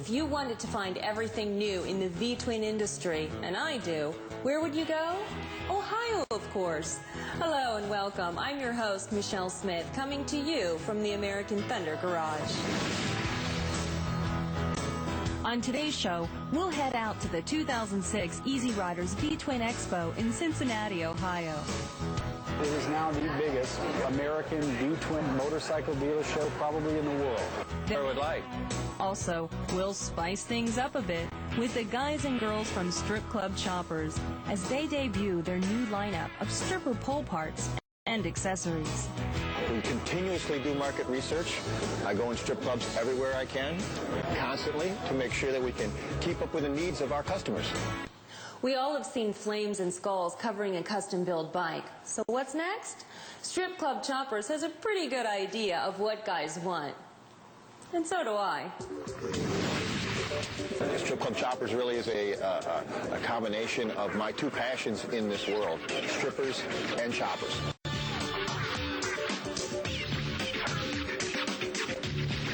If you wanted to find everything new in the V-twin industry, and I do, where would you go? Ohio, of course. Hello and welcome. I'm your host, Michelle Smith, coming to you from the American Thunder Garage. On today's show, we'll head out to the 2006 Easy Riders V-Twin Expo in Cincinnati, Ohio. It is now the biggest American V-twin motorcycle dealer show probably in the world. I would like. Also, we'll spice things up a bit with the guys and girls from Strip Club Choppers as they debut their new lineup of stripper pole parts and accessories. We continuously do market research. I go in strip clubs everywhere I can, constantly, to make sure that we can keep up with the needs of our customers. We all have seen flames and skulls covering a custom-built bike. So what's next? Strip Club Choppers has a pretty good idea of what guys want. And so do I. Strip Club Choppers really is a combination of my two passions in this world, strippers and choppers.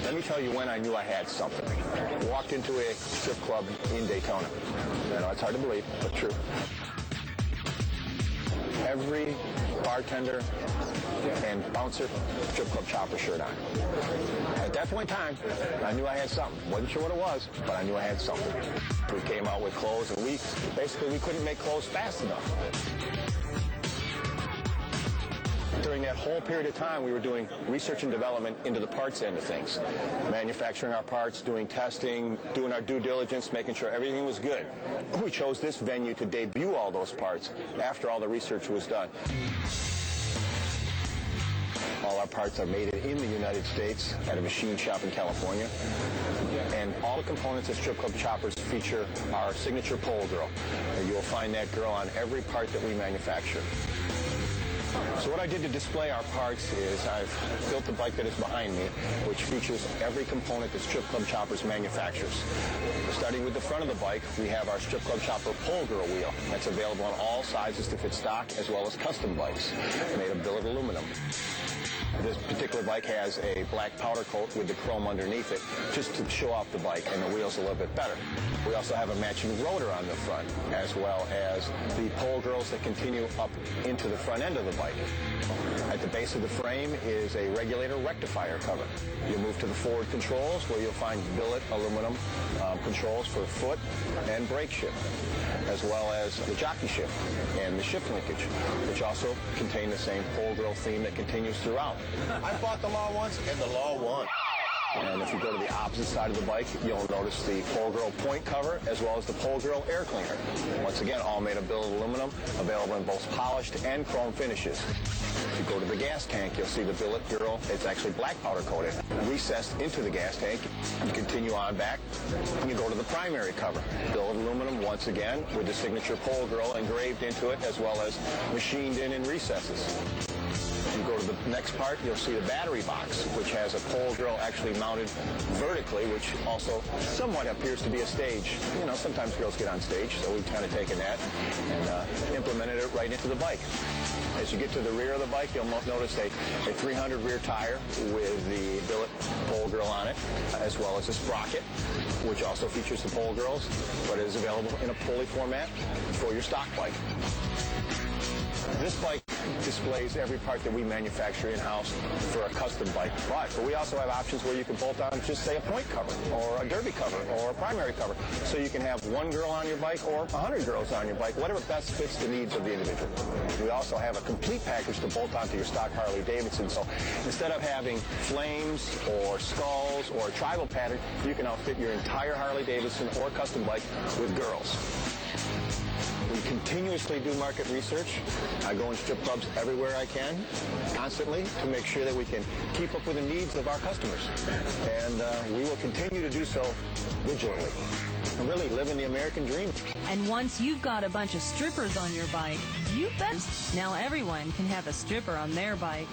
Let me tell you when I knew I had something. I walked into a strip club in Daytona. I know it's hard to believe, but true. Every bartender and bouncer, strip club chopper shirt on. At that point in time, I knew I had something. Wasn't sure what it was, but I knew I had something. We came out with clothes, and we couldn't make clothes fast enough. During that whole period of time, we were doing research and development into the parts end of things. Manufacturing our parts, doing testing, doing our due diligence, making sure everything was good. We chose this venue to debut all those parts after all the research was done. All our parts are made in the United States at a machine shop in California. And all the components of Strip Club Choppers feature our signature pole girl. And you will find that girl on every part that we manufacture. So what I did to display our parts is I've built the bike that is behind me, which features every component that Strip Club Choppers manufactures. Starting with the front of the bike, we have our Strip Club Chopper Pole Girl wheel. That's available on all sizes to fit stock, as well as custom bikes, made of billet aluminum. This particular bike has a black powder coat with the chrome underneath it, just to show off the bike and the wheels a little bit better. We also have a matching rotor on the front, as well as the pole girls that continue up into the front end of the bike. At the base of the frame is a regulator rectifier cover. You move to the forward controls, where you'll find billet aluminum controls for foot and brake shift, as well as the jockey shift and the shift linkage, which also contain the same pole girl theme that continues throughout. I fought the law once, and the law won. And if you go to the opposite side of the bike, you'll notice the Pole Girl point cover, as well as the Pole Girl air cleaner. Once again, all made of billet aluminum, available in both polished and chrome finishes. If you go to the gas tank, you'll see the Billet Girl. It's actually black powder coated, recessed into the gas tank. You continue on back, and you go to the primary cover. Billet aluminum, once again, with the signature Pole Girl engraved into it, as well as machined in recesses. If you go to the next part, you'll see the battery box, which has a Pole Girl actually mounted vertically, which also somewhat appears to be a stage. You know, sometimes girls get on stage, so we've kind of taken that and implemented it right into the bike. As you get to the rear of the bike, you'll notice a 300 rear tire with the billet Pole Girl on it, as well as a sprocket, which also features the Pole Girls, but is available in a pulley format for your stock bike. This bike displays every part that we manufacture in-house for a custom bike, but we also have options where you can bolt on just, say, a point cover or a derby cover or a primary cover, so you can have one girl on your bike or 100 girls on your bike, whatever best fits the needs of the individual. We also have a complete package to bolt onto your stock Harley-Davidson, so instead of having flames or skulls or a tribal pattern, you can outfit your entire Harley-Davidson or custom bike with girls. We continuously do market research. I go in strip clubs everywhere I can, constantly, to make sure that we can keep up with the needs of our customers. And we will continue to do so vigilantly. And really living the American dream. And once you've got a bunch of strippers on your bike, you bet now everyone can have a stripper on their bike.